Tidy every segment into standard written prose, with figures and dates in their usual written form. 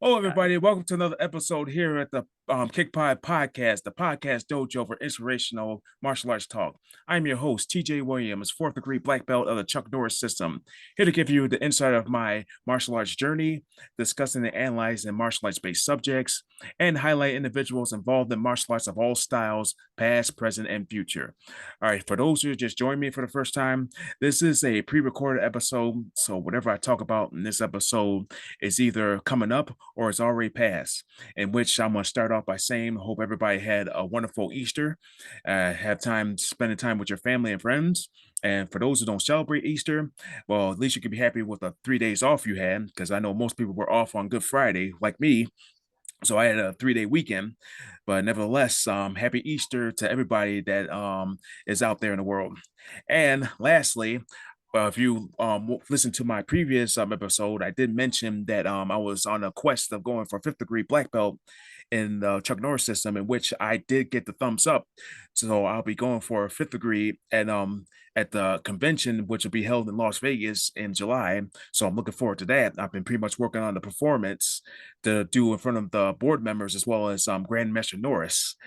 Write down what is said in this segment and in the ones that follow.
Hello, everybody. Welcome to another episode here at the Kickpod podcast, the podcast dojo for inspirational martial arts talk. I'm your host, TJ Williams, fourth degree black belt of the Chuck Norris system, here to give you the insight of my martial arts journey, discussing and analyzing martial arts based subjects, and highlight individuals involved in martial arts of all styles, past, present, and future. All right, for those who just joined me for the first time, this is a pre recorded episode. So, whatever I talk about in this episode is either coming up or it's already passed. In which I'm going to start off by saying, hope everybody had a wonderful Easter, have time spending time with your family and friends. And for those who don't celebrate Easter, well, at least you can be happy with the 3 days off you had, because I know most people were off on Good Friday, like me. So I had a 3 day weekend, but nevertheless, happy Easter to everybody that is out there in the world. And lastly, if you listen to my previous episode, I did mention that I was on a quest of going for fifth degree black belt in the Chuck Norris system, in which I did get the thumbs up. So I'll be going for a fifth degree at the convention, which will be held in Las Vegas in July. So I'm looking forward to that. I've been pretty much working on the performance to do in front of the board members as well as Grandmaster Norris.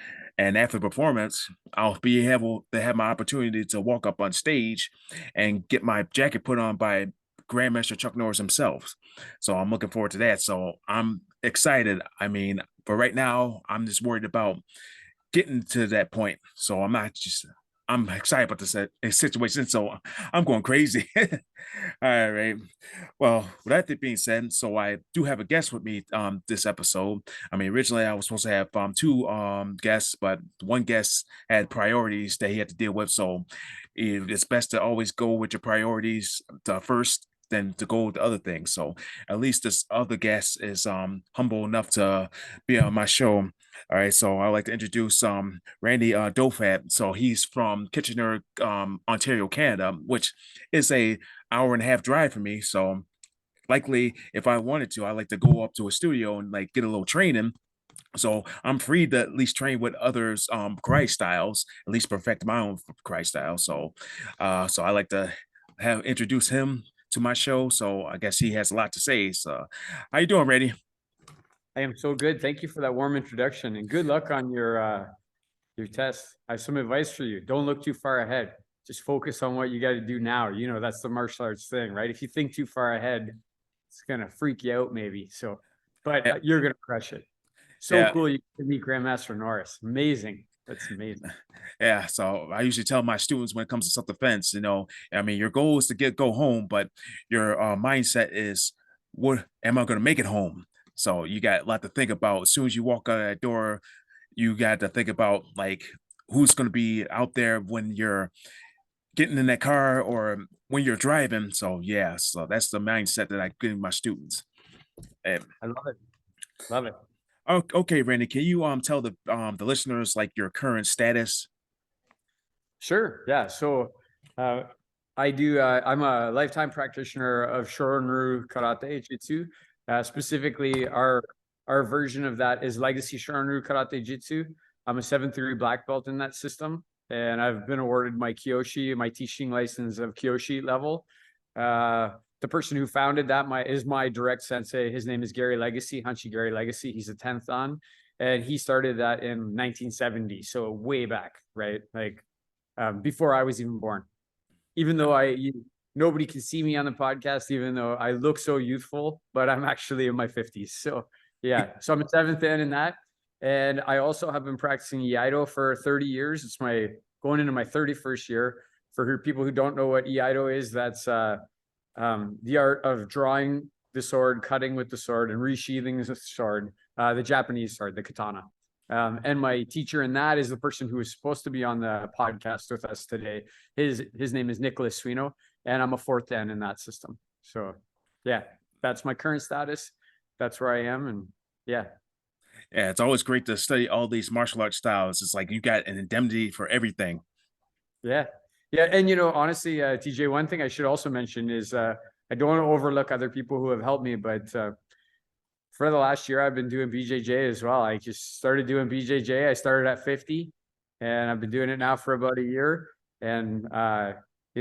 And after the performance, I'll be able to have my opportunity to walk up on stage and get my jacket put on by Grandmaster Chuck Norris himself. So I'm looking forward to that. So I'm excited. I mean, but right now, I'm just worried about getting to that point. So I'm excited about this situation. So I'm going crazy. All right. Well, with that being said, so I do have a guest with me this episode. I mean, originally I was supposed to have two guests, but one guest had priorities that he had to deal with. So it's best to always go with your priorities first than to go with the other things. So at least this other guest is humble enough to be on my show. All right, so I'd like to introduce Randy Dauphin. So he's from Kitchener, Ontario, Canada, which is a hour and a half drive for me. So likely, if I wanted to, I'd like to go up to a studio and like get a little training. So I'm free to at least train with others karate styles, at least perfect my own karate style. So I like to have introduce him to my show. So I guess he has a lot to say. So how you doing, Randy? I am so good. Thank you for that warm introduction and good luck on your test. I have some advice for you. Don't look too far ahead. Just focus on what you got to do now. You know, that's the martial arts thing, right? If you think too far ahead, it's going to freak you out maybe. So, but Yeah, you're going to crush it. So yeah, cool. You can meet Grandmaster Norris. Amazing. That's amazing. yeah. So I usually tell my students when it comes to self-defense, I mean, your goal is to go home, but your mindset is, what am I going to make it home? So you got a lot to think about. As soon as you walk out that door, you got to think about like who's going to be out there when you're getting in that car or when you're driving. So yeah, so that's the mindset that I give my students. And I love it. Love it. okay, Randy, can you tell the listeners like your current status? Sure. Yeah. So uh, I'm a lifetime practitioner of Shorin-ryu Karate Jitsu. Specifically, our version of that is Legacy Shorin-ryu Karate Jitsu. I'm a seventh degree black belt in that system, and I've been awarded my Kyoshi, my teaching license of Kyoshi level. The person who founded that is my direct sensei. His name is Gary Legacy, Hanshi Gary Legacy. He's a 10th dan, and he started that in 1970, so way back, right? Like before I was even born. Even though nobody can see me on the podcast, even though I look so youthful, but I'm actually in my 50s. So yeah, so I'm a seventh dan in that. And I also have been practicing Iaido for 30 years. It's going into my 31st year. For people who don't know what Iaido is, that's the art of drawing the sword, cutting with the sword, and resheathing the sword, the Japanese sword, the katana. And my teacher in that is the person who is supposed to be on the podcast with us today. His name is Nicholas Swino, and I'm a fourth dan in that system. So yeah, that's my current status. That's where I am, and yeah. Yeah, it's always great to study all these martial arts styles. It's like you got an indemnity for everything. Yeah. Yeah. And, honestly, TJ, one thing I should also mention is I don't want to overlook other people who have helped me, but for the last year, I've been doing BJJ as well. I just started doing BJJ. I started at 50 and I've been doing it now for about a year. And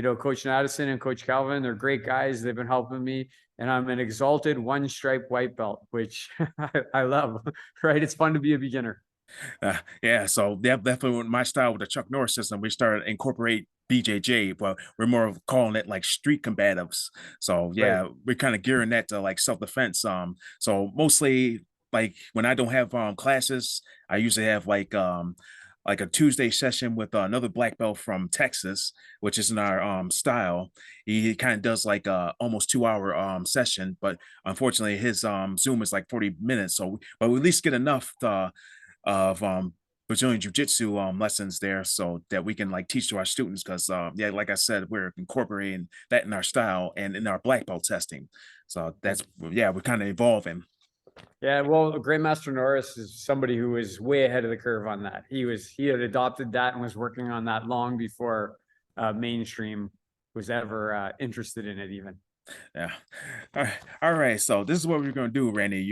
Coach Madison and Coach Calvin, they're great guys. They've been helping me, and I'm an exalted one stripe white belt, which I love, right? It's fun to be a beginner. Yeah, so definitely with my style with the Chuck Norris system, we started to incorporate BJJ, but we're more of calling it like street combatives. So Right. yeah, we're kind of gearing that to like self-defense. So mostly like when I don't have classes, I usually have like a Tuesday session with another black belt from Texas, which is in our style. He kind of does like a almost 2 hour session, but unfortunately his Zoom is like 40 minutes. So but we at least get enough of Brazilian Jiu-Jitsu lessons there so that we can like teach to our students because yeah, like I said, we're incorporating that in our style and in our black belt testing. So that's yeah, we're kind of evolving. Yeah, well, Grandmaster Norris is somebody who was way ahead of the curve on that. He had adopted that and was working on that long before mainstream was ever interested in it even. Yeah. All right. So this is what we're gonna do, Randy.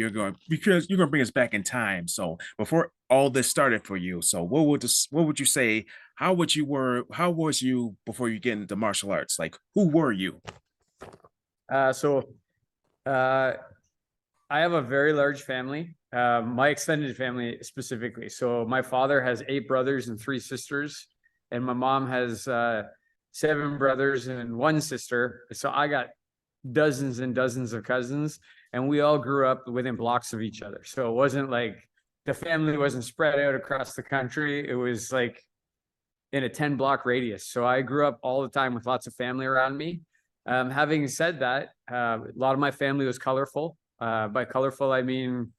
Because you're gonna bring us back in time. So before all this started for you, so what would you say? How was you before you get into martial arts? Like who were you? So uh, I have a very large family, my extended family specifically. So my father has 8 brothers and 3 sisters, and my mom has 7 brothers and 1 sister. So I got dozens and dozens of cousins, and we all grew up within blocks of each other. So it wasn't like the family wasn't spread out across the country. It was like in a 10-block radius. So I grew up all the time with lots of family around me. Having said that, a lot of my family was colorful. By colorful, I mean,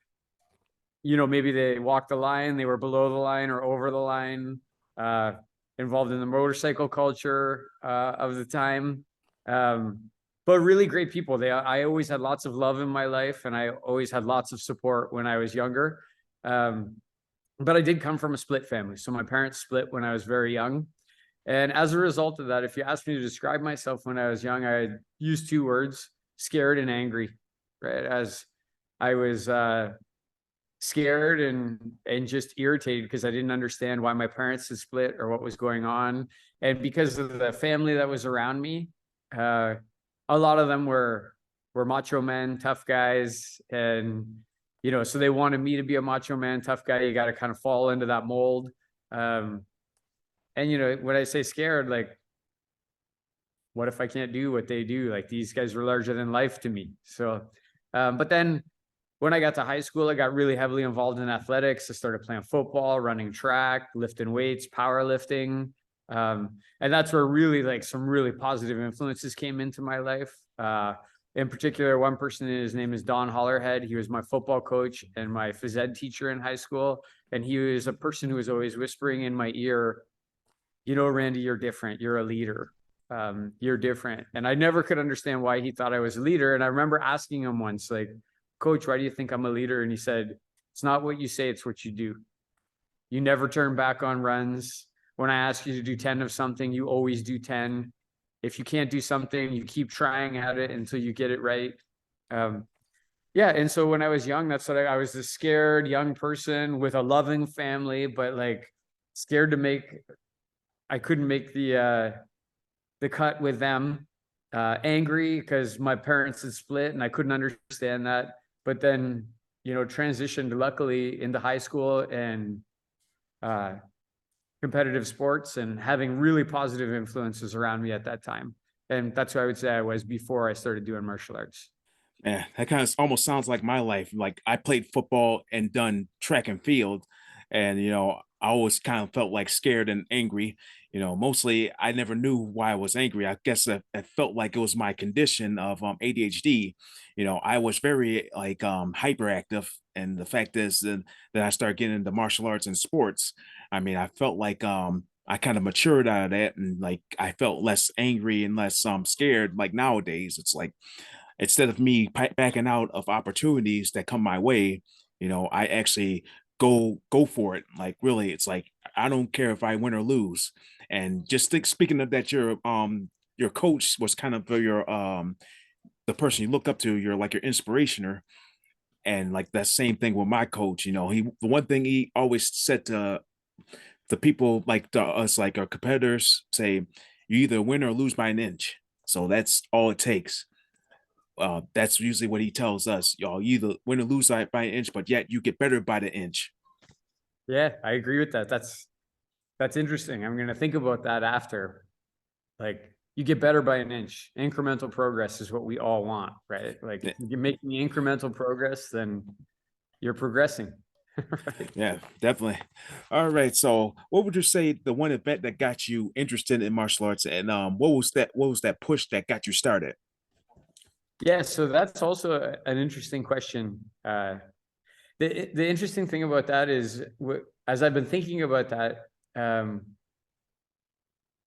maybe they walked the line, they were below the line or over the line, uh, involved in the motorcycle culture of the time. But really great people. I always had lots of love in my life, and I always had lots of support when I was younger. But I did come from a split family. So my parents split when I was very young. And as a result of that, if you asked me to describe myself when I was young, I'd use 2 words: scared and angry, right? As I was scared and just irritated because I didn't understand why my parents had split or what was going on. And because of the family that was around me, a lot of them were macho men, tough guys, and so they wanted me to be a macho man, tough guy. You got to kind of fall into that mold. And when I say scared, like, what if I can't do what they do? Like, these guys were larger than life to me. So, but then when I got to high school, I got really heavily involved in athletics. I started playing football, running track, lifting weights, powerlifting. And that's where really like some really positive influences came into my life. In particular, one person, his name is Don Hollerhead. He was my football coach and my phys ed teacher in high school. And he was a person who was always whispering in my ear, Randy, you're different. You're a leader. You're different. And I never could understand why he thought I was a leader. And I remember asking him once, like, Coach, why do you think I'm a leader? And he said, it's not what you say, it's what you do. You never turn back on runs. When I ask you to do 10 of something, you always do 10. If you can't do something, you keep trying at it until you get it right. Yeah. And so when I was young, that's what I was, this scared young person with a loving family, but like scared to I couldn't make the cut with them. Angry because my parents had split and I couldn't understand that. But then, transitioned luckily into high school and competitive sports and having really positive influences around me at that time. And that's who I would say I was before I started doing martial arts. Yeah, that kind of almost sounds like my life. Like I played football and done track and field, and I always kind of felt like scared and angry. Mostly I never knew why I was angry. I guess I felt like it was my condition of ADHD. I was very like hyperactive, and the fact is that I started getting into martial arts and sports. I mean, I felt like I kind of matured out of that, and like I felt less angry and less scared. Like nowadays, it's like instead of me backing out of opportunities that come my way, I actually go for it. Like really, it's like I don't care if I win or lose. And just speaking of that, your coach was kind of your the person you look up to, your like your inspirationer. And like that same thing with my coach, the one thing he always said to the people like to us, like our competitors, say, you either win or lose by an inch. So that's all it takes. That's usually what he tells us. Y'all either win or lose by an inch, but yet you get better by the inch. Yeah, I agree with that. That's interesting. I'm gonna think about that after. Like you get better by an inch. Incremental progress is what we all want, right? Like you're making incremental progress, then you're progressing. Right? Yeah, definitely. All right. So what would you say the one event that got you interested in martial arts, and what was that push that got you started? Yeah, so that's also an interesting question. The interesting thing about that is, as I've been thinking about that,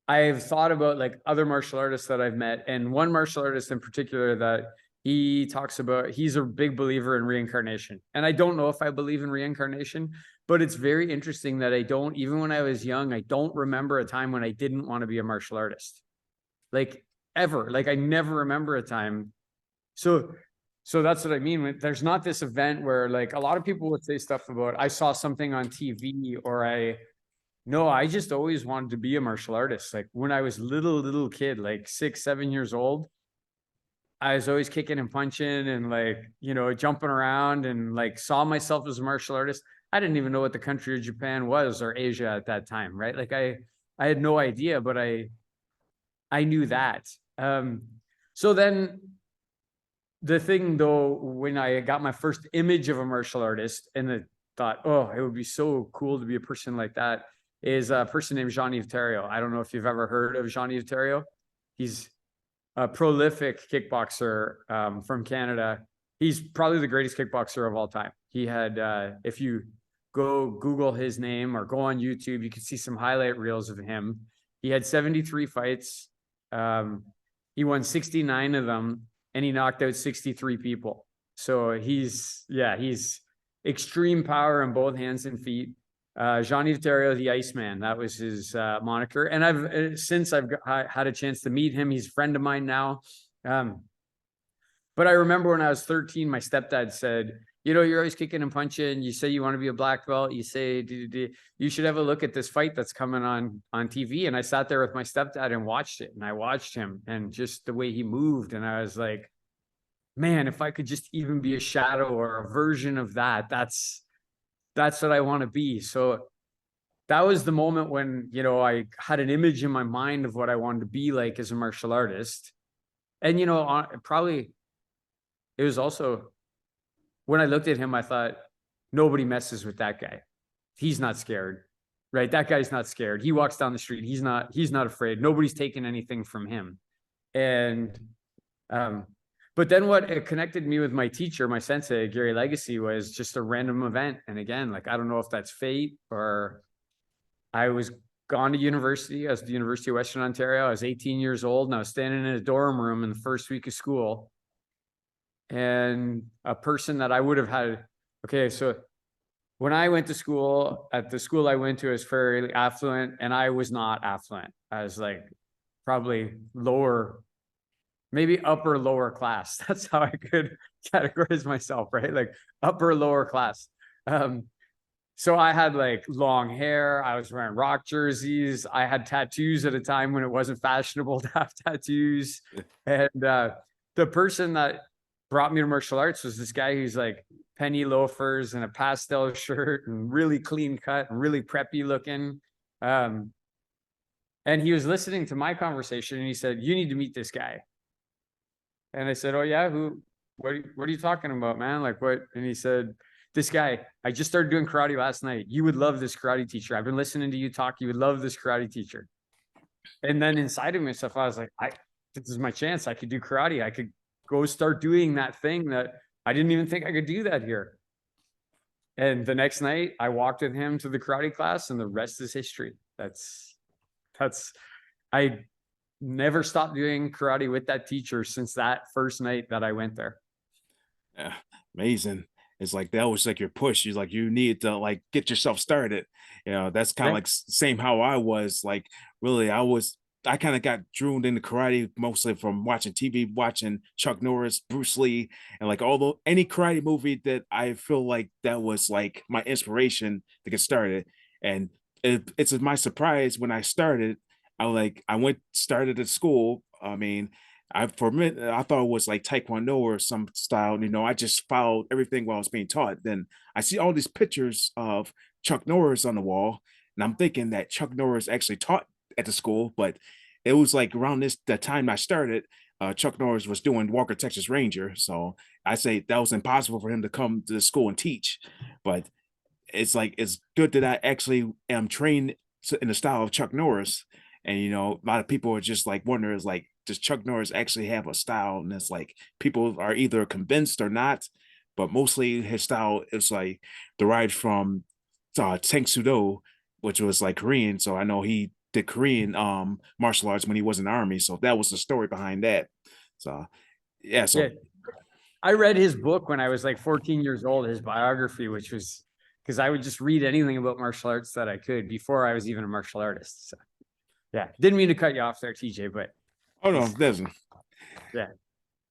I've thought about like other martial artists that I've met, and one martial artist in particular that he talks about, he's a big believer in reincarnation. And I don't know if I believe in reincarnation, but it's very interesting that I don't, even when I was young, I don't remember a time when I didn't want to be a martial artist. Like ever. Like I never remember a time. So that's what I mean. There's not this event where like a lot of people would say stuff about I saw something on TV or no, I just always wanted to be a martial artist. Like when I was little kid, like 6, 7 years old, I was always kicking and punching and like, jumping around and like saw myself as a martial artist. I didn't even know what the country of Japan was or Asia at that time, right? Like I had no idea, but I knew that. So then the thing though, when I got my first image of a martial artist and I thought, oh, it would be so cool to be a person like that, is a person named Jean-Yves Thériault. I don't know if you've ever heard of Jean-Yves Thériault. He's a prolific kickboxer from Canada. He's probably the greatest kickboxer of all time. He had, if you go Google his name or go on YouTube, you can see some highlight reels of him. He had 73 fights. He won 69 of them and he knocked out 63 people. So he's extreme power in both hands and feet. Jean-Yves Thériault, the Iceman, that was his moniker. And I've had a chance to meet him. He's a friend of mine now. But I remember when I was 13, my stepdad said, you're always kicking and punching. You say you want to be a black belt. You say, you should have a look at this fight that's coming on TV. And I sat there with my stepdad and watched it. And I watched him and just the way he moved. And I was like, man, if I could just even be a shadow or a version of that, that's what I want to be. So that was the moment when, I had an image in my mind of what I wanted to be like as a martial artist. And, probably it was also when I looked at him, I thought, nobody messes with that guy. He's not scared, right? That guy's not scared. He walks down the street. He's not afraid. Nobody's taking anything from him. And, but then what connected me with my teacher, my sensei, Gary Legacy, was just a random event. And again, like, I don't know if that's fate or I was gone to university. I was at the University of Western Ontario. I was 18 years old and I was standing in a dorm room in the first week of school. And a person that I would have had, okay, so when I went to school, at the school I went to, was fairly affluent and I was not affluent. I was like probably lower, maybe upper lower class. That's how I could categorize myself, right? Like upper lower class. So I had like long hair. I was wearing rock jerseys. I had tattoos at a time when it wasn't fashionable to have tattoos. And the person that brought me to martial arts was this guy who's like penny loafers and a pastel shirt and really clean cut and really preppy looking. And he was listening to my conversation and he said, you need to meet this guy. And I said, oh yeah, what are you talking about, man? Like what? And he said, this guy, I just started doing karate last night. You would love this karate teacher. I've been listening to you talk. You would love this karate teacher. And then inside of myself, I was like, this is my chance. I could do karate. I could go start doing that thing that I didn't even think I could do that here. And the next night I walked with him to the karate class and the rest is history. I never stopped doing karate with that teacher since that first night that I went there. Yeah, amazing. It's like that was like your push. You like you need to like get yourself started. That's kind of like same how I was. Like really, I kind of got drowned into karate mostly from watching TV, watching Chuck Norris, Bruce Lee, and like any karate movie that I feel like that was like my inspiration to get started. And it's my surprise when I started. I went started at school. I mean, for a minute I thought it was like Taekwondo or some style. I just followed everything while I was being taught. Then I see all these pictures of Chuck Norris on the wall, and I'm thinking that Chuck Norris actually taught at the school, but it was like around the time I started. Chuck Norris was doing Walker Texas Ranger, so I say that was impossible for him to come to the school and teach. But it's like it's good that I actually am trained in the style of Chuck Norris. And a lot of people are just like wondering, is like, does Chuck Norris actually have a style? And it's like people are either convinced or not, but mostly his style is like derived from Tang Sudo, which was like Korean. So I know he did Korean martial arts when he was in the army. So that was the story behind that. So yeah, Yeah. so I read his book when I was like 14 years old, his biography, which was because I would just read anything about martial arts that I could before I was even a martial artist. So yeah, didn't mean to cut you off there, TJ, but oh no, it doesn't. yeah.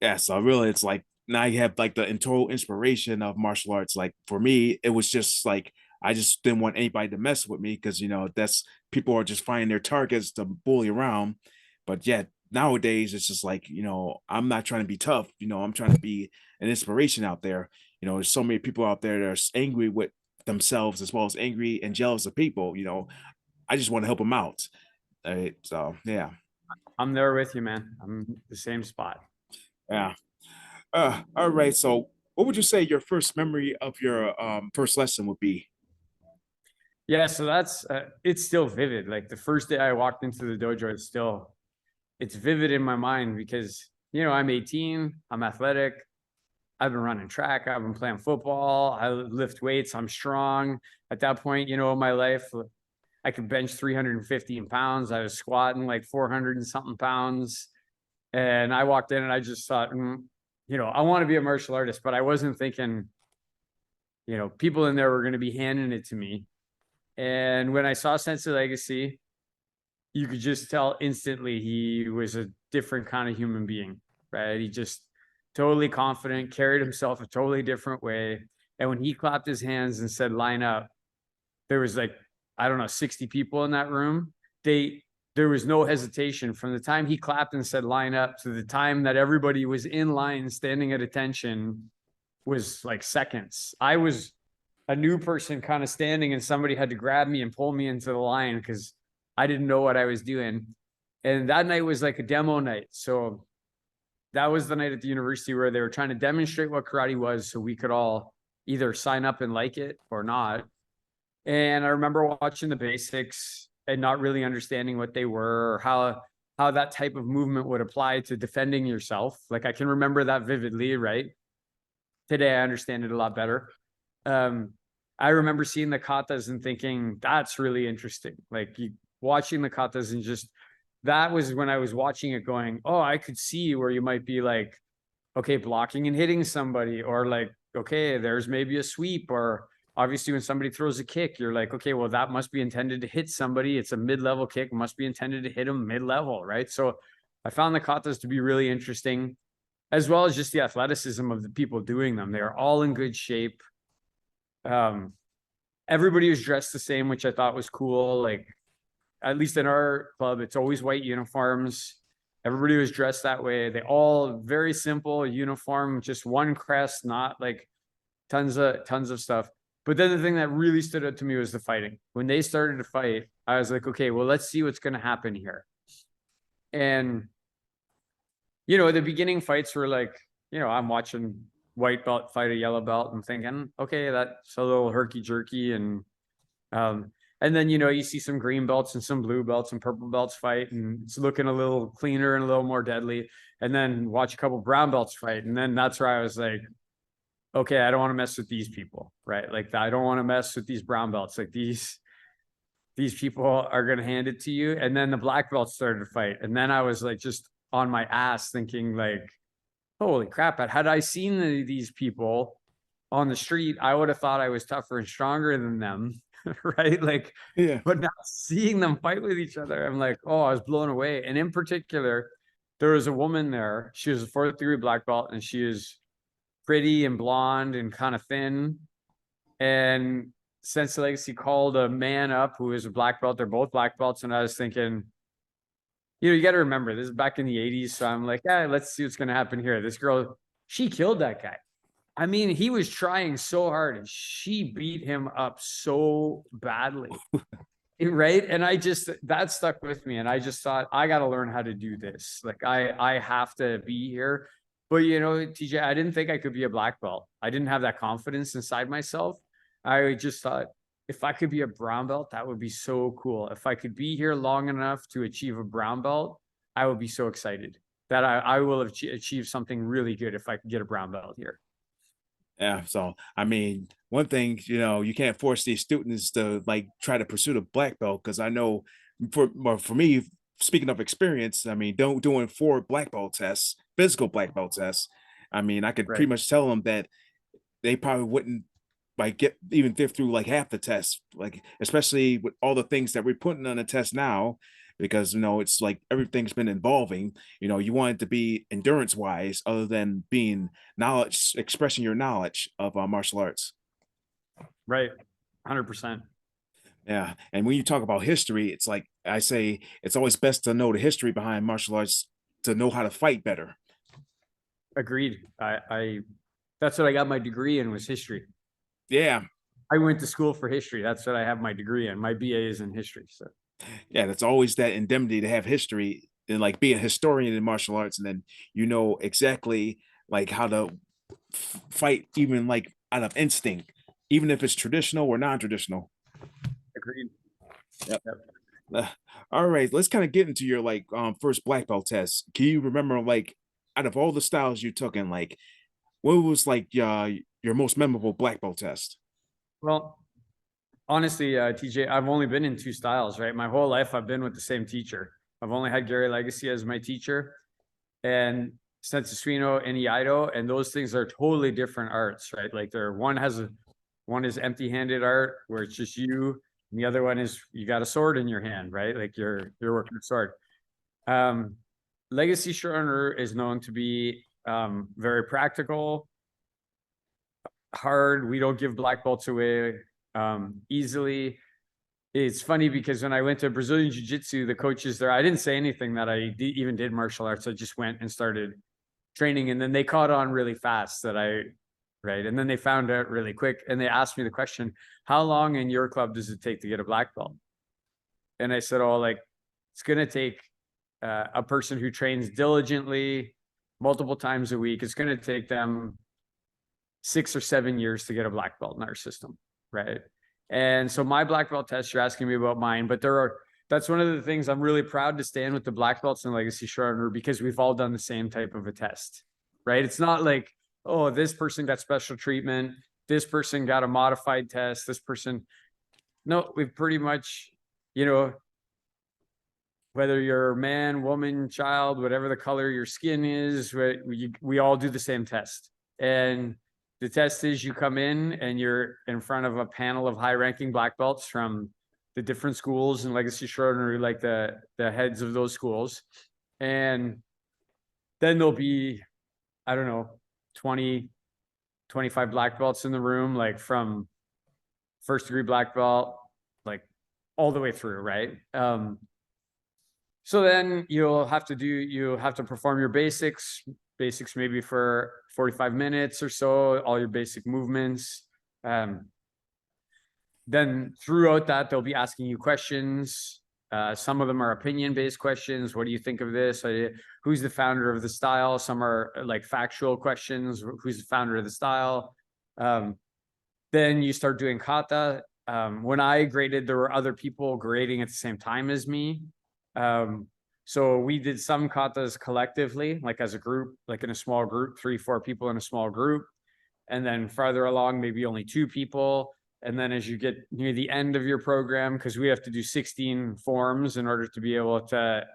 Yeah, so really it's like now you have like the total inspiration of martial arts. Like for me, it was just like I just didn't want anybody to mess with me because that's people are just finding their targets to bully around. But yet nowadays it's just like, I'm not trying to be tough, I'm trying to be an inspiration out there. There's so many people out there that are angry with themselves as well as angry and jealous of people. I just want to help them out. Right? So yeah. I'm there with you, man. I'm the same spot. Yeah. All right. So, what would you say your first memory of your first lesson would be? Yeah, so that's it's still vivid. Like the first day I walked into the dojo, it's vivid in my mind because I'm 18, I'm athletic, I've been running track, I've been playing football, I lift weights, I'm strong. At that point, in my life, I could bench 315 pounds. I was squatting like 400 and something pounds. And I walked in and I just thought, I want to be a martial artist, but I wasn't thinking, people in there were going to be handing it to me. And when I saw Sensei Legacy, you could just tell instantly he was a different kind of human being, right? He just totally confident, carried himself a totally different way. And when he clapped his hands and said, line up, there was like, I don't know, 60 people in that room. There was no hesitation from the time he clapped and said line up to the time that everybody was in line standing at attention was like seconds. I was a new person kind of standing and somebody had to grab me and pull me into the line because I didn't know what I was doing. And that night was like a demo night. So that was the night at the university where they were trying to demonstrate what karate was so we could all either sign up and like it or not. And I remember watching the basics and not really understanding what they were or how that type of movement would apply to defending yourself. Like I can remember that vividly, right? Today I understand it a lot better. I remember seeing the katas and thinking that's really interesting. Like watching the katas and just that was when I was watching it going, oh, I could see where you might be like, okay, blocking and hitting somebody, or like, okay, there's maybe a sweep, or obviously when somebody throws a kick, you're like, okay, well, that must be intended to hit somebody. It's a mid-level kick, must be intended to hit them mid-level, right? So I found the katas to be really interesting, as well as just the athleticism of the people doing them. They are all in good shape. Everybody was dressed the same, which I thought was cool. Like, at least in our club, it's always white uniforms. Everybody was dressed that way. They all very simple uniform, just one crest, not like tons of stuff. But then the thing that really stood out to me was the fighting. When they started to fight, I was like, okay, well, let's see what's going to happen here. And, the beginning fights were like, I'm watching white belt fight a yellow belt and thinking, okay, that's a little herky jerky. And then, you see some green belts and some blue belts and purple belts fight, and it's looking a little cleaner and a little more deadly. And then watch a couple brown belts fight. And then that's where I was like, okay, I don't want to mess with these people, right? Like I don't want to mess with these brown belts. Like these people are going to hand it to you. And then the black belts started to fight. And then I was like, just on my ass thinking like, holy crap, had I seen these people on the street, I would have thought I was tougher and stronger than them. Right? Like, Yeah. but now seeing them fight with each other, I'm like, oh, I was blown away. And in particular, there was a woman there. She was a 4th degree black belt, and she is pretty and blonde and kind of thin. And Sensei Legacy called a man up who is a black belt. They're both black belts. And I was thinking, you got to remember this is back in the 80s. So I'm like, yeah, let's see what's going to happen here. This girl, she killed that guy. I mean, he was trying so hard and she beat him up so badly. Right. And that stuck with me. And I just thought, I got to learn how to do this. Like I have to be here. But TJ, I didn't think I could be a black belt. I didn't have that confidence inside myself. I just thought if I could be a brown belt, that would be so cool. If I could be here long enough to achieve a brown belt, I would be so excited that I will have achieved something really good if I could get a brown belt here. Yeah. So, I mean, one thing, you can't force these students to like try to pursue the black belt. Cause I know for me, speaking of experience, I mean, doing 4 black belt tests, physical black belt tests. I mean, I could Right. pretty much tell them that they probably wouldn't like get through like half the tests, like especially with all the things that we're putting on the test now, because it's like everything's been evolving. You want it to be endurance wise, other than being knowledge, expressing your knowledge of martial arts. Right. 100%. Yeah, and when you talk about history, it's like I say, it's always best to know the history behind martial arts to know how to fight better. Agreed. I that's what I got my degree in, was history. Yeah, I went to school for history. That's what I have my degree in. My BA is in history. So yeah, that's always that indemnity to have history and like be a historian in martial arts, and then exactly like how to fight, even like out of instinct, even if it's traditional or non-traditional. agreed. Yep. Yep. Uh, all right, let's kind of get into your like first black belt test. Can you remember like out of all the styles you took in, like what was like your most memorable black belt test? Well, honestly, TJ, I've only been in 2 styles, right? My whole life, I've been with the same teacher. I've only had Gary Legacy as my teacher, and Sensei Suino and Iaido, and those things are totally different arts, right? Like one is empty-handed art where it's just you, and the other one is you got a sword in your hand, right? Like you're working a sword. Legacy Shorin is known to be very practical, hard. We don't give black belts away easily. It's funny because when I went to Brazilian Jiu-Jitsu, the coaches there, I didn't say anything that I even did martial arts. I just went and started training, and then they caught on really fast that right. And then they found out really quick, and they asked me the question, how long in your club does it take to get a black belt? And I said, oh, like it's going to take a person who trains diligently multiple times a week. It's going to take them 6 or 7 years to get a black belt in our system, right? And so my black belt test, you're asking me about mine, but that's one of the things I'm really proud to stand with the black belts in Legacy Shorin, because we've all done the same type of a test, right? It's not like, oh, this person got special treatment, this person got a modified test, this person. No, we've pretty much, whether you're a man, woman, child, whatever the color of your skin is, we all do the same test. And the test is you come in and you're in front of a panel of high-ranking black belts from the different schools in Legacy Shorin, like the heads of those schools. And then there'll be, I don't know, 20, 25 black belts in the room, like from first degree black belt, like all the way through, right? So then you'll have to perform your basics maybe for 45 minutes or so, all your basic movements. Then throughout that, they'll be asking you questions. Some of them are opinion-based questions. What do you think of this? Who's the founder of the style? Some are like factual questions. Who's the founder of the style? Then you start doing kata. When I graded, there were other people grading at the same time as me. So we did some katas collectively, like as a group, like in a small group, 3-4 people in a small group. And then farther along, maybe only 2 people. And then as you get near the end of your program, because we have to do 16 forms in order to be able to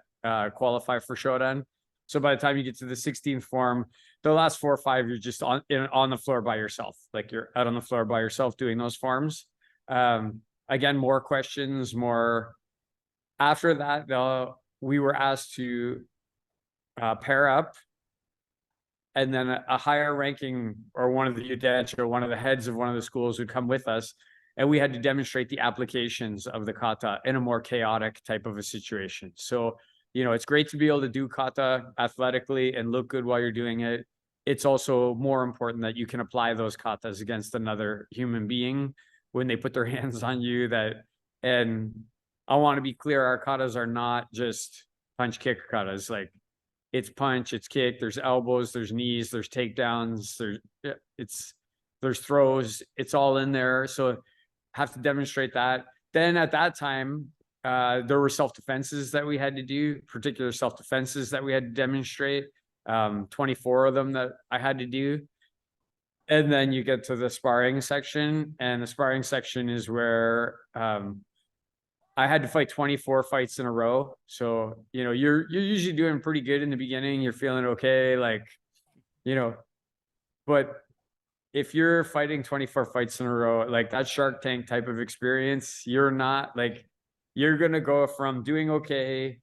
qualify for Shodan. So by the time you get to the 16th form, the last 4 or 5, you're just on the floor by yourself. Like you're out on the floor by yourself doing those forms. Again, more questions, more. After that, we were asked to pair up, and then a higher ranking or one of the Udachi or one of the heads of one of the schools would come with us, and we had to demonstrate the applications of the kata in a more chaotic type of a situation. So it's great to be able to do kata athletically and look good while you're doing it. It's also more important that you can apply those katas against another human being when they put their hands on you. And I want to be clear, our katas are not just punch kick katas. Like, it's punch, it's kick, there's elbows, there's knees, there's takedowns, there's throws, it's all in there. So have to demonstrate that. Then at that time, there were self-defenses that we had to do, particular self-defenses that we had to demonstrate, 24 of them that I had to do. And then you get to the sparring section, and the sparring section is where I had to fight 24 fights in a row. So, you're usually doing pretty good in the beginning. You're feeling okay, but if you're fighting 24 fights in a row, like that Shark Tank type of experience, you're going to go from doing okay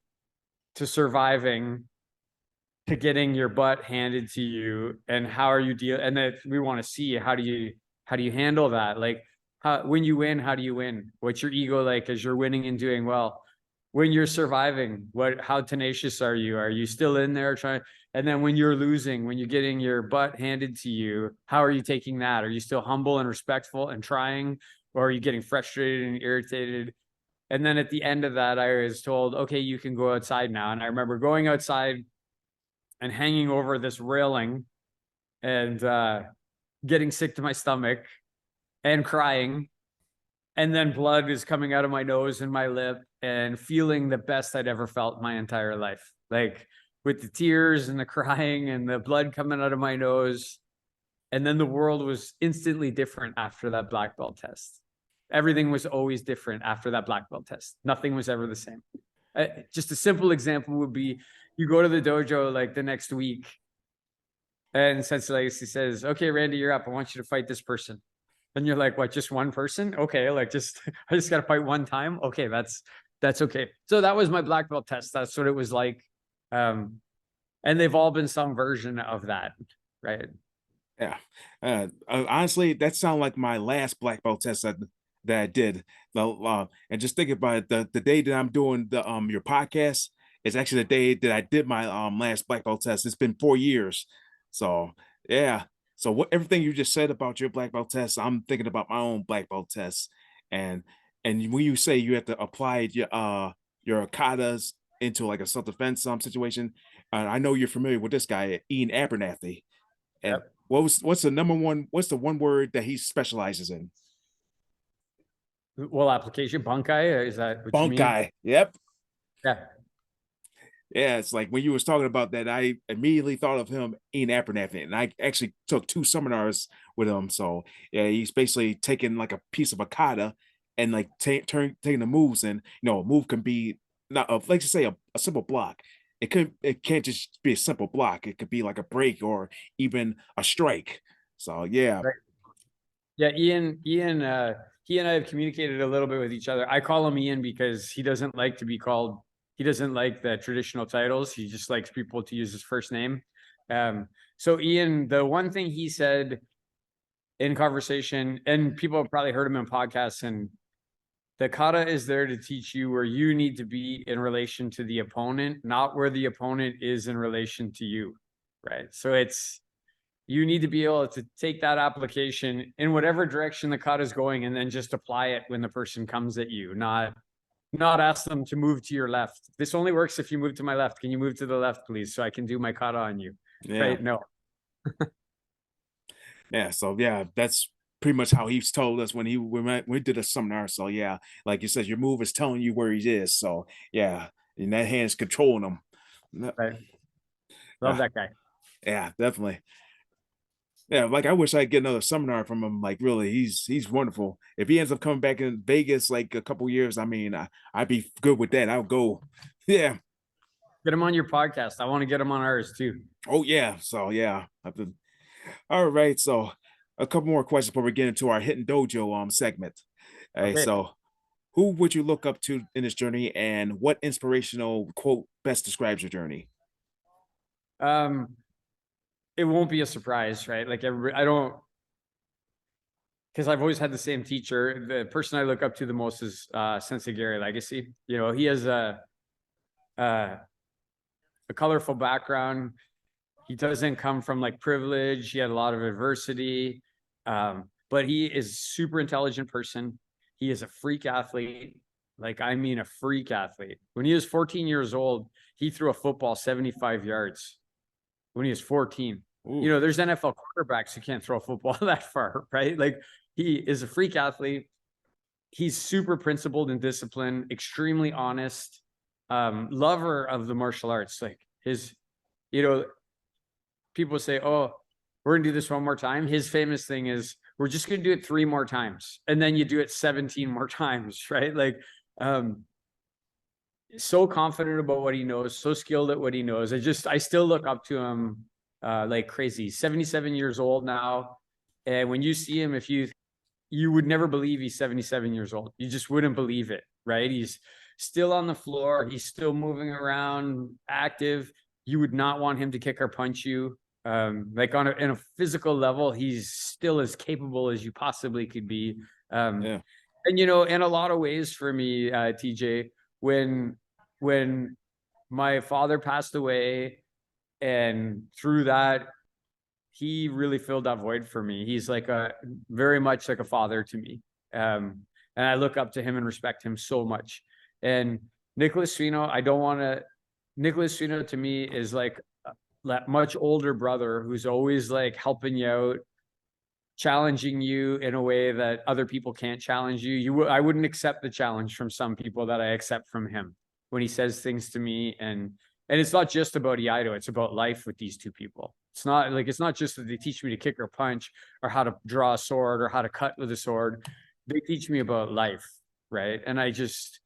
to surviving to getting your butt handed to you. And how are you and then we want to see, how do you handle that? Like, when you win, how do you win? What's your ego like as you're winning and doing well? When you're surviving, how tenacious are you? Are you still in there trying? And then when you're losing, when you're getting your butt handed to you, how are you taking that? Are you still humble and respectful and trying, or are you getting frustrated and irritated? And then at the end of that, I was told, okay, you can go outside now. And I remember going outside and hanging over this railing and getting sick to my stomach and crying. And then blood is coming out of my nose and my lip, and feeling the best I'd ever felt my entire life. Like, with the tears and the crying and the blood coming out of my nose. And then the world was instantly different after that black belt test. Everything was always different after that black belt test. Nothing was ever the same. Just a simple example would be, you go to the dojo like the next week, and Sensei Legacy says, okay, Randy, you're up. I want you to fight this person. And you're like, what, just one person? Okay, like I just got to fight one time. Okay, that's okay. So that was my black belt test. That's what it was like. And they've all been some version of that, right? Yeah. Honestly, that sounded like my last black belt test that I did. And just think about it, the day that I'm doing your podcast is actually the day that I did my last black belt test. It's been 4 years. So yeah. So everything you just said about your black belt test, I'm thinking about my own black belt test. And when you say you have to apply your katas into like a self-defense situation, I know you're familiar with this guy, Ian Abernathy. And Yep. what's the one word that he specializes in? Well, application bunkai, is that what you Bunk mean? guy. Yep. Yeah. Yeah, it's like when you was talking about that, I immediately thought of him, Ian Abernathy, and I actually took 2 seminars with him. So yeah, he's basically taking like a piece of a kata and like taking the moves, and a move can be not like to say a simple block. It can't just be a simple block. It could be like a break or even a strike. So yeah. Right. Yeah, Ian, he and I have communicated a little bit with each other. I call him Ian because he doesn't like to be called, he doesn't like the traditional titles. He just likes people to use his first name. So Ian, the one thing he said in conversation, and people have probably heard him in podcasts, and the kata is there to teach you where you need to be in relation to the opponent, not where the opponent is in relation to you, right? So you need to be able to take that application in whatever direction the kata is going, and then just apply it when the person comes at you, not ask them to move to your left. This only works if you move to my left. Can you move to the left, please, so I can do my kata on you? Yeah. Right? No. Yeah. So yeah, that's pretty much how he's told us when we did a seminar. So yeah, like you said, your move is telling you where he is. So yeah, and that hand's controlling him. Right. Love that guy. Yeah, definitely. Yeah, like I wish I'd get another seminar from him. Like really, he's wonderful. If he ends up coming back in Vegas like a couple years, I mean, I'd be good with that. I'll go. Yeah. Get him on your podcast. I want to get him on ours too. Oh yeah. So yeah. All right. So a couple more questions before we get into our Hidden Dojo segment. All right. Okay. So who would you look up to in this journey, and what inspirational quote best describes your journey? It won't be a surprise, right? Like I don't, because I've always had the same teacher. The person I look up to the most is Sensei Gary Legacy. He has a colorful background. He doesn't come from like privilege. He had a lot of adversity, but he is super intelligent person. He is a freak athlete. Like, I mean, a freak athlete. When he was 14 years old, he threw a football 75 yards when he was 14. Ooh. You know, there's NFL quarterbacks who can't throw a football that far, right? Like, he is a freak athlete. He's super principled and disciplined, extremely honest, lover of the martial arts. Like his, you know, people say, oh, we're gonna do this one more time. His famous thing is, we're just gonna do it 3 more times. And then you do it 17 more times, right? Like, so confident about what he knows, so skilled at what he knows. I still look up to him like crazy. 77 years old now. And when you see him, you would never believe he's 77 years old. You just wouldn't believe it, right? He's still on the floor. He's still moving around, active. You would not want him to kick or punch you. Like in a physical level, he's still as capable as you possibly could be. Yeah. And, you know, in a lot of ways for me, TJ, when my father passed away, and through that, he really filled that void for me. He's like very much like a father to me. And I look up to him and respect him so much. And Nicholas Swino, Nicholas Swino to me is like a much older brother who's always like helping you out, challenging you in a way that other people can't challenge you. I wouldn't accept the challenge from some people that I accept from him when he says things to me. And it's not just about Iaido, it's about life with these two people. It's not just that they teach me to kick or punch or how to draw a sword or how to cut with a sword. They teach me about life, right? And I just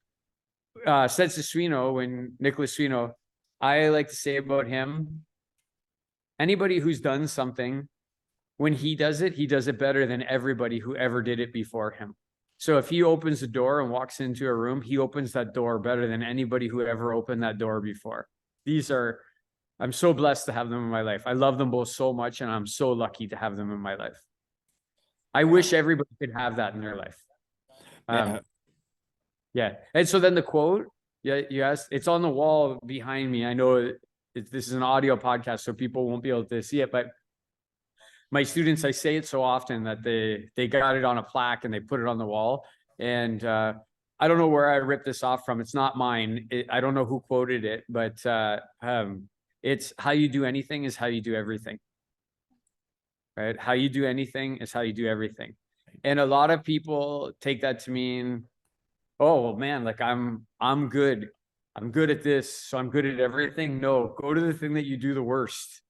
said to Swino, when Nicholas Swino, I like to say about him, anybody who's done something, when he does it better than everybody who ever did it before him. So if he opens the door and walks into a room, he opens that door better than anybody who ever opened that door before. I'm so blessed to have them in my life. I love them both so much, and I'm so lucky to have them in my life. I wish everybody could have that in their life. Yeah. And so then the quote, yes, it's on the wall behind me. I know this is an audio podcast, so people won't be able to see it, but my students, I say it so often that they got it on a plaque and they put it on the wall. And I don't know where I ripped this off from. It's not mine. I don't know who quoted it, but it's how you do anything is how you do everything. Right? How you do anything is how you do everything. And a lot of people take that to mean, oh, well, man, like I'm good. I'm good at this, so I'm good at everything. No, go to the thing that you do the worst.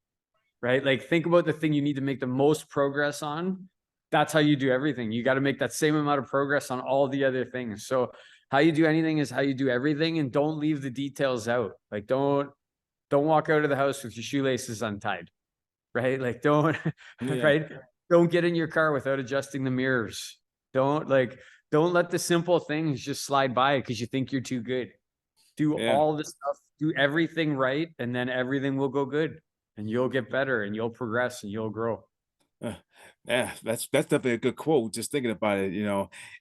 Right? Like, think about the thing you need to make the most progress on. That's how you do everything. You got to make that same amount of progress on all the other things. So how you do anything is how you do everything, and don't leave the details out. Like, don't walk out of the house with your shoelaces untied, right? Like, right? Don't get in your car without adjusting the mirrors. Don't let the simple things just slide by because you think you're too good. Do all the stuff, do everything right, and then everything will go good. And you'll get better, and you'll progress, and you'll grow. Yeah, that's definitely a good quote. Just thinking about it,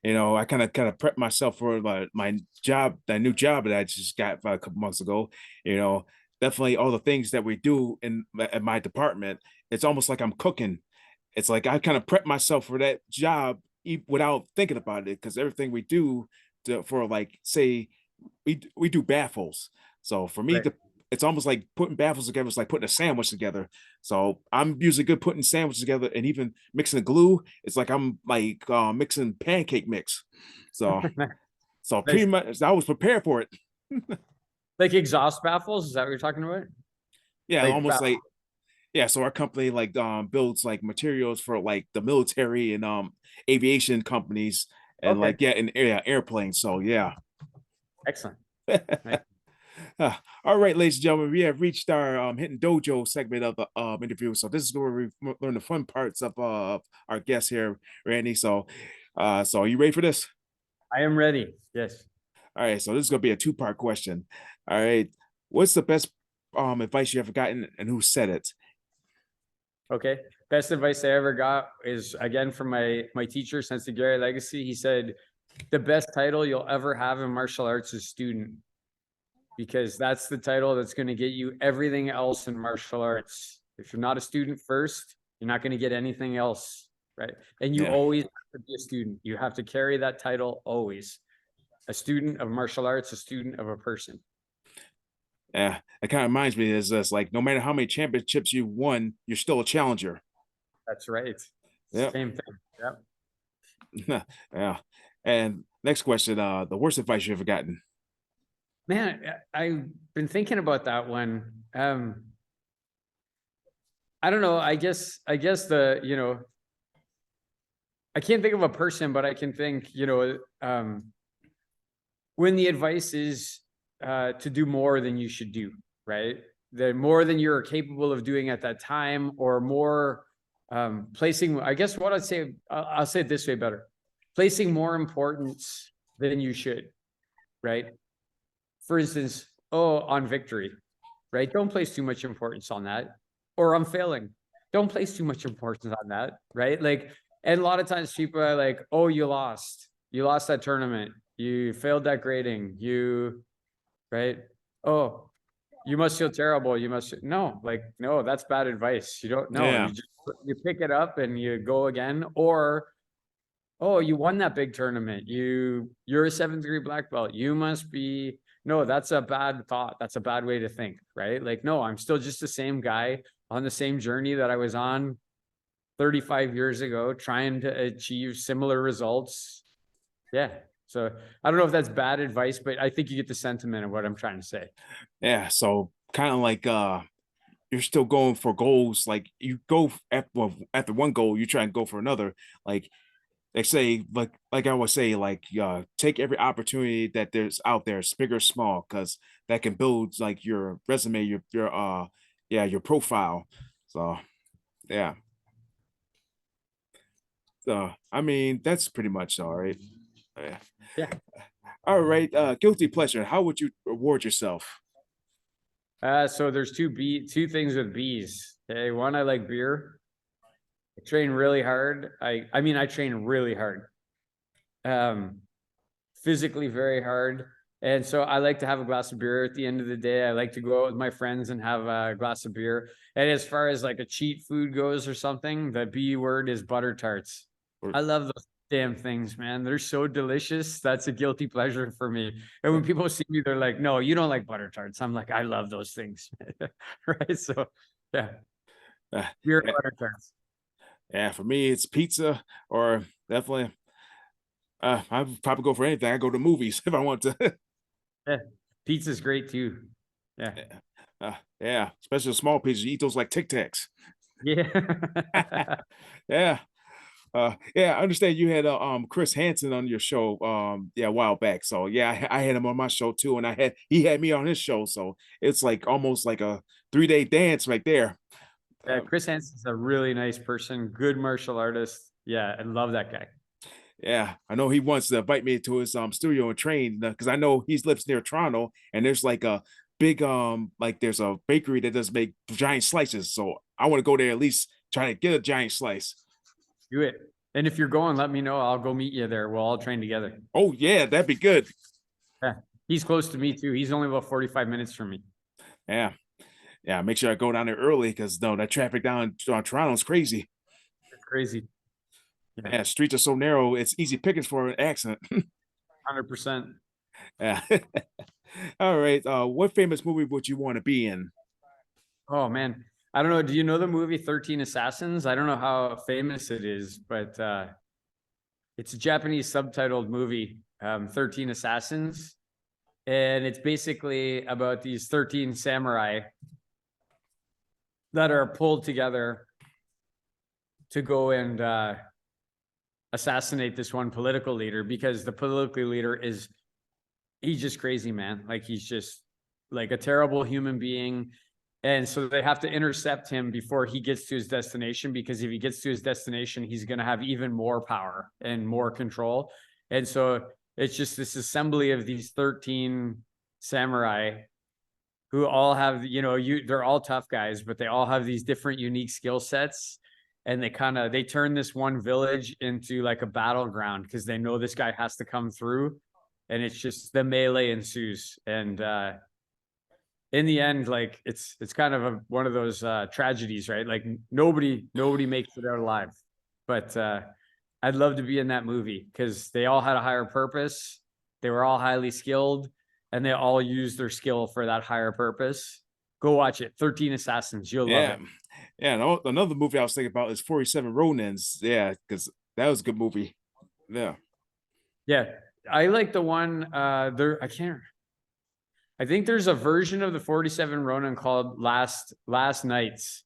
I kind of prepped myself for my job, that new job that I just got about a couple months ago. Definitely all the things that we do in my department. It's almost like I'm cooking. It's like I kind of prep myself for that job without thinking about it, because everything we do for, like, say we do baffles. So for me, Right. it's almost like putting baffles together. It's like putting a sandwich together. So I'm usually good putting sandwiches together, and even mixing the glue. It's like I'm like mixing pancake mix. So pretty much I was prepared for it. Like exhaust baffles, is that what you're talking about? Yeah, Like almost like, yeah. So our company like builds like materials for like the military and aviation companies, and okay. like, yeah, and airplanes. So yeah. Excellent. All right, ladies and gentlemen, we have reached our Hitting Dojo segment of the interview. So this is where we learn the fun parts of our guest here, Randy. So are you ready for this? I am ready. Yes. All right, so this is gonna be a two-part question. All right, what's the best advice you ever gotten, and who said it? Okay. Best advice I ever got is, again, from my teacher, Sensei Gary Legacy. He said, the best title you'll ever have in martial arts is student. because that's the title that's going to get you everything else in martial arts. If you're not a student first, you're not going to get anything else, right? And you Yeah. always have to be a student. You have to carry that title always. A student of martial arts, a student of a person. Yeah. It kind of reminds me is this like no matter how many championships you won, you're still a challenger. That's right. Yep. Same thing. Yep. Yeah. And next question, the worst advice you ever gotten. Man, I've been thinking about that one. I don't know. I guess the, you know, I can't think of a person, but I can think, you know, when the advice is to do more than you should do, right? The more than you're capable of doing at that time, or more placing, I guess what I'll say it this way better, placing more importance than you should, right? For instance, on victory, right? Don't place too much importance on that. Or I'm failing. Don't place too much importance on that, right? Like, and a lot of times people are like, oh, you lost. You lost that tournament. You failed that grading. Right? Oh, you must feel terrible. You must, no, like, no, that's bad advice. You don't know. Yeah. You pick it up and you go again. Or, oh, you won that big tournament. You're a 7th degree black belt. You must be, no, that's a bad thought. That's a bad way to think, right? Like, no, I'm still just the same guy on the same journey that I was on 35 years ago, trying to achieve similar results. Yeah. So I don't know if that's bad advice, but I think you get the sentiment of what I'm trying to say. Yeah. So kind of like you're still going for goals. Like you go after after one goal, you try and go for another. Like they say, like I would say, like take every opportunity that there's out there, it's big or small, because that can build like your resume, your profile. So yeah. So I mean that's pretty much all right. Yeah. Yeah. All right. Guilty pleasure. How would you reward yourself? So there's two things with bees. Okay. One, I like beer. I train really hard. I mean, I train really hard. Physically very hard. And so I like to have a glass of beer at the end of the day. I like to go out with my friends and have a glass of beer. And as far as like a cheat food goes or something, the B word is butter tarts. I love those damn things, man. They're so delicious. That's a guilty pleasure for me. And when people see me, they're like, no, you don't like butter tarts. I'm like, I love those things. Right. So yeah, beer and Yeah, butter tarts. yeah, for me it's pizza or definitely I'd probably go for anything. I go to movies if I want to. Yeah. Pizza's great too. Yeah. Yeah, especially the small pizzas. You eat those like Tic Tacs. Yeah. Yeah. Yeah, I understand you had Chris Hansen on your show yeah a while back. So yeah, I had him on my show too, and he had me on his show. So it's like almost like a 3-day dance right there. Yeah, Um, Chris Hansen's a really nice person, good martial artist. Yeah, I love that guy. yeah, I know he wants to invite me to his studio and train because I know he lives near Toronto, and there's like a big like there's a bakery that does make giant slices. So I want to go there at least try to get a giant slice. Do it. And if you're going, let me know. I'll go meet you there. We'll all train together. Oh yeah, that'd be good. Yeah. He's close to me too. He's only about 45 minutes from me. Yeah, yeah. Make sure I go down there early because no, that traffic down Toronto is crazy. It's crazy. Yeah. Yeah, streets are so narrow. It's easy pickings for an accident. 100%. Yeah. All right. What famous movie would you want to be in? Oh man. I don't know. Do you know the movie 13 Assassins? I don't know how famous it is, but it's a Japanese subtitled movie, 13 Assassins. And it's basically about these 13 samurai that are pulled together to go and assassinate this one political leader, because the political leader he's just crazy, man. Like he's just like a terrible human being. And so they have to intercept him before he gets to his destination, because if he gets to his destination, he's going to have even more power and more control. And so it's just this assembly of these 13 samurai who all have, they're all tough guys, but they all have these different unique skill sets. And they turn this one village into like a battleground because they know this guy has to come through. And it's just the melee ensues. And in the end, like it's kind of one of those tragedies, right? Like nobody makes it out alive. But I'd love to be in that movie because they all had a higher purpose. They were all highly skilled, and they all used their skill for that higher purpose. Go watch it. 13 Assassins. You'll love Yeah. it. Yeah. And another movie I was thinking about is 47 Ronins. Yeah, because that was a good movie. Yeah. Yeah. I like the one there. I think there's a version of the 47 Ronin called Last Nights.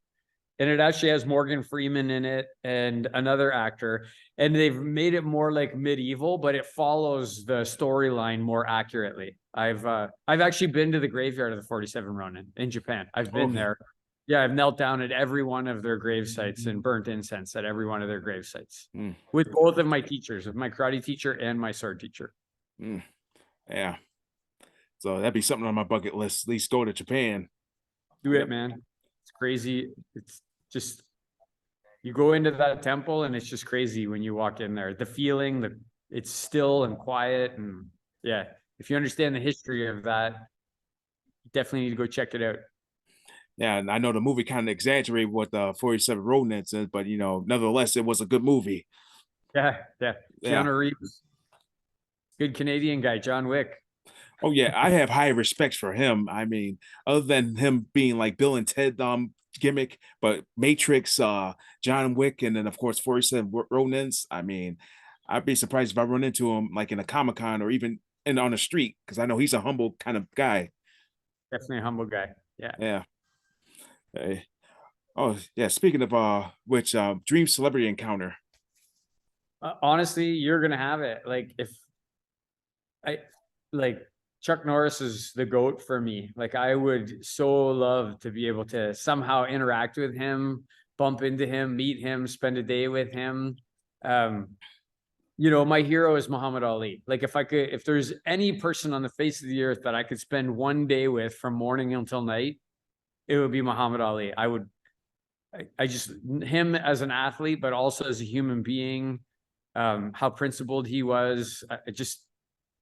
And it actually has Morgan Freeman in it and another actor. And they've made it more like medieval, but it follows the storyline more accurately. I've actually been to the graveyard of the 47 Ronin in Japan. I've been Okay. there. Yeah, I've knelt down at every one of their grave sites and burnt incense at every one of their grave sites Mm, with both of my teachers, with my karate teacher and my sword teacher. mm, yeah. So that'd be something on my bucket list. At least go to Japan. Do it, Yep. man. It's crazy. It's just you go into that temple and it's just crazy when you walk in there. The feeling, it's still and quiet, and yeah, if you understand the history of that, you definitely need to go check it out. Yeah, and I know the movie kind of exaggerated what the 47 Ronins is, but nevertheless, it was a good movie. Yeah, yeah. Yeah. Keanu Reeves, good Canadian guy, John Wick. Oh yeah, I have high respects for him. I mean, other than him being like Bill and Ted gimmick, but Matrix, John Wick, and then of course 47 Ronins. I mean, I'd be surprised if I run into him like in a Comic-Con or even on the street because I know he's a humble kind of guy. Definitely a humble guy. Yeah. Yeah. Hey. Oh yeah. Speaking of which dream celebrity encounter. Honestly, you're gonna have it. Like if I like Chuck Norris is the GOAT for me. Like I would so love to be able to somehow interact with him, bump into him, meet him, spend a day with him. Um, my hero is Muhammad Ali. Like if there's any person on the face of the earth that I could spend one day with from morning until night, it would be Muhammad Ali. I just him as an athlete, but also as a human being, how principled he was. I just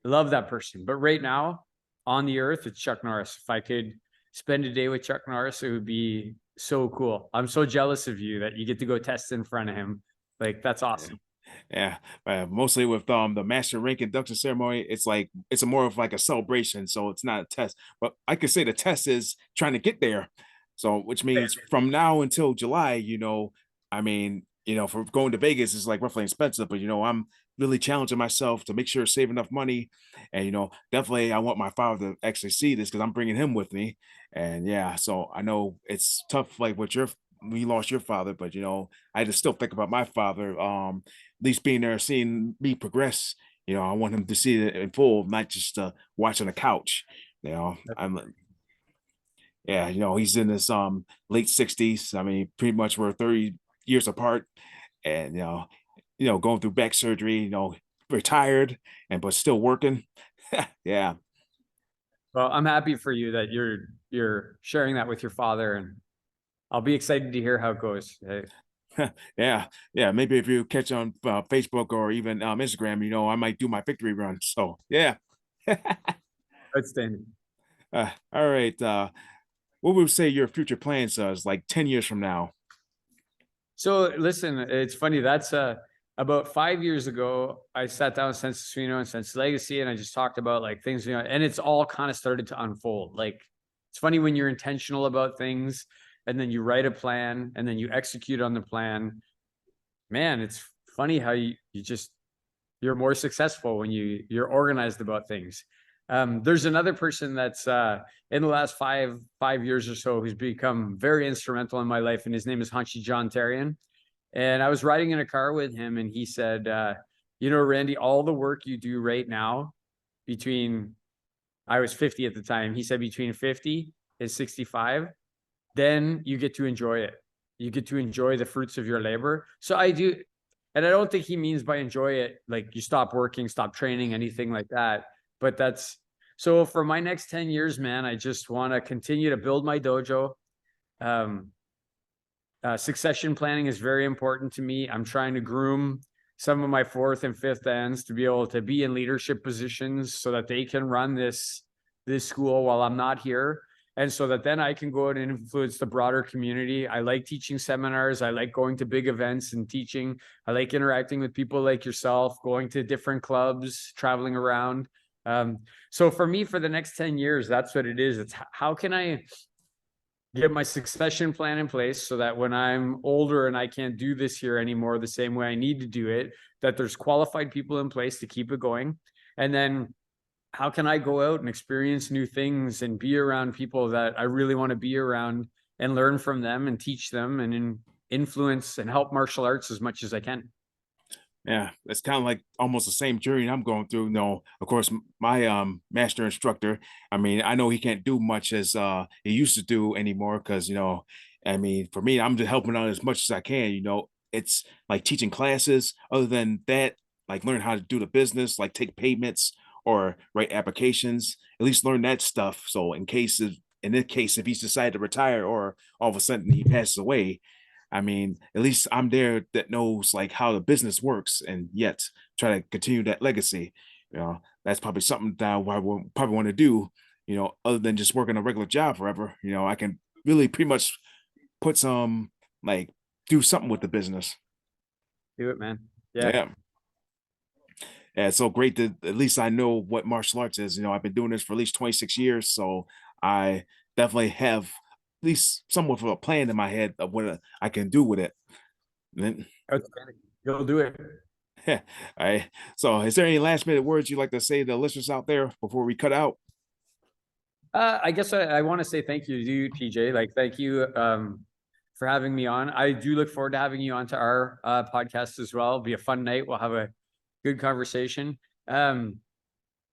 love that person. But right now on the earth, it's Chuck Norris. If I could spend a day with Chuck Norris, it would be so cool. I'm so jealous of you that you get to go test in front of him. Like that's awesome. Yeah, mostly with the master rank induction ceremony, it's a more of like a celebration, so it's not a test. But I could say the test is trying to get there. So which means from now until July, I mean, for going to Vegas is like roughly expensive, but I'm really challenging myself to make sure to save enough money, and definitely I want my father to actually see this because I'm bringing him with me, and yeah, so I know it's tough, like what your we lost your father, but I just still think about my father. At least being there, seeing me progress. I want him to see it in full, not just watch on the couch. I'm yeah, he's in his late 60s. I mean, pretty much we're 30 years apart, and going through back surgery. Retired and but still working. Yeah, Well, I'm happy for you that you're sharing that with your father, and I'll be excited to hear how it goes. yeah, yeah. Maybe if you catch on Facebook or even Instagram, I might do my victory run. So yeah. Outstanding. All right. What would you say your future plans is like 10 years from now? So listen, it's funny. That's about 5 years ago. I sat down with Sense Suino and Sense Legacy, and I just talked about like things, and it's all kind of started to unfold. Like it's funny when you're intentional about things, and then you write a plan, and then you execute on the plan. Man, it's funny how you're more successful when you're organized about things. There's another person that's in the last five years or so who's become very instrumental in my life, and his name is Hanshi John Tarian. And I was riding in a car with him, and he said, Randy, all the work you do right now between I was 50 at the time. He said between 50 and 65, then you get to enjoy it. You get to enjoy the fruits of your labor. So I do, and I don't think he means by enjoy it like you stop working, stop training, anything like that. But that's so for my next 10 years, man, I just want to continue to build my dojo. Um, Succession planning is very important to me. I'm trying to groom some of my fourth and fifth ends to be able to be in leadership positions so that they can run this school while I'm not here. And so that then I can go out and influence the broader community. I like teaching seminars. I like going to big events and teaching. I like interacting with people like yourself, going to different clubs, traveling around. So for me, for the next 10 years, that's what it is. It's how can I get my succession plan in place so that when I'm older and I can't do this here anymore the same way I need to do it, that there's qualified people in place to keep it going. And then how can I go out and experience new things and be around people that I really want to be around and learn from them and teach them and influence and help martial arts as much as I can. Yeah, it's kind of like almost the same journey I'm going through. No, of course, my master instructor, I mean, I know he can't do much as he used to do anymore because, I mean, for me, I'm just helping out as much as I can, It's like teaching classes. Other than that, like learn how to do the business, like take payments or write applications, at least learn that stuff. So in this case, if he's decided to retire or all of a sudden he passes away, I mean, at least I'm there that knows like how the business works and yet try to continue that legacy. That's probably something that I would probably want to do, other than just working a regular job forever. I can really pretty much put some like do something with the business. Do it, man. Yeah. Yeah. Yeah, it's so great that at least I know what martial arts is. I've been doing this for at least 26 years, so I definitely have at least somewhat of a plan in my head of what I can do with it. And Outstanding. You'll do it. all right. So, is there any last minute words you'd like to say to the listeners out there before we cut out? I guess I want to say thank you to you, TJ. Like, thank you for having me on. I do look forward to having you onto our podcast as well. It'll be a fun night. We'll have a good conversation. Yeah,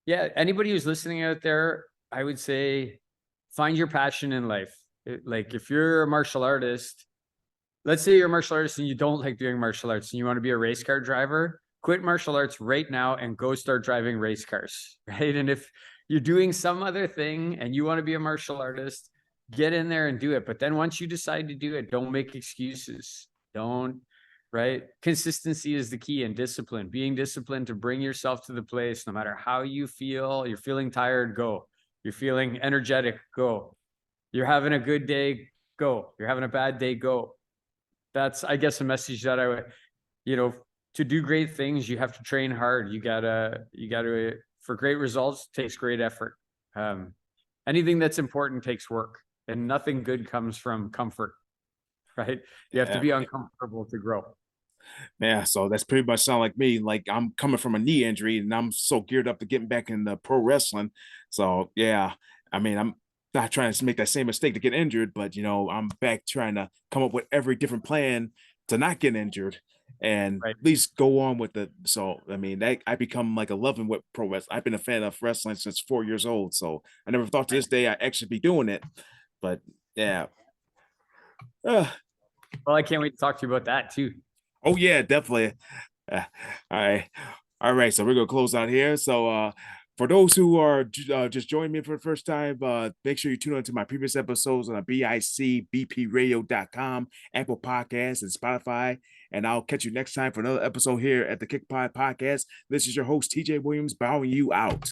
anybody who's listening out there, I would say find your passion in life. Like, if you're a martial artist, let's say you're a martial artist and you don't like doing martial arts and you want to be a race car driver, quit martial arts right now and go start driving race cars, right? And if you're doing some other thing and you want to be a martial artist, get in there and do it. But then once you decide to do it, don't make excuses. Don't, right? Consistency is the key, and discipline, being disciplined to bring yourself to the place, no matter how you feel. You're feeling tired, go. You're feeling energetic, go. You're having a good day, go. You're having a bad day, go. That's, I guess, a message that I would, to do great things, you have to train hard. You gotta, for great results, takes great effort. Anything that's important takes work, and nothing good comes from comfort, right? You have to be uncomfortable to grow. Yeah, so that's pretty much sound like me. Like I'm coming from a knee injury and I'm so geared up to getting back into pro wrestling. So yeah, I mean, I'm not trying to make that same mistake to get injured, but I'm back trying to come up with every different plan to not get injured and Right. at least go on with it. So I mean, that I become like a loving with pro wrestling. I've been a fan of wrestling since 4 years old. So I never thought to this day I actually be doing it. But yeah. Uh, Well, I can't wait to talk to you about that too. oh yeah, definitely. All right. All right. So we're gonna close out here. So for those who are just joining me for the first time, make sure you tune into my previous episodes on bicbpradio.com, Apple Podcasts, and Spotify. And I'll catch you next time for another episode here at the Kickpod Podcast. This is your host, TJ Williams, bowing you out.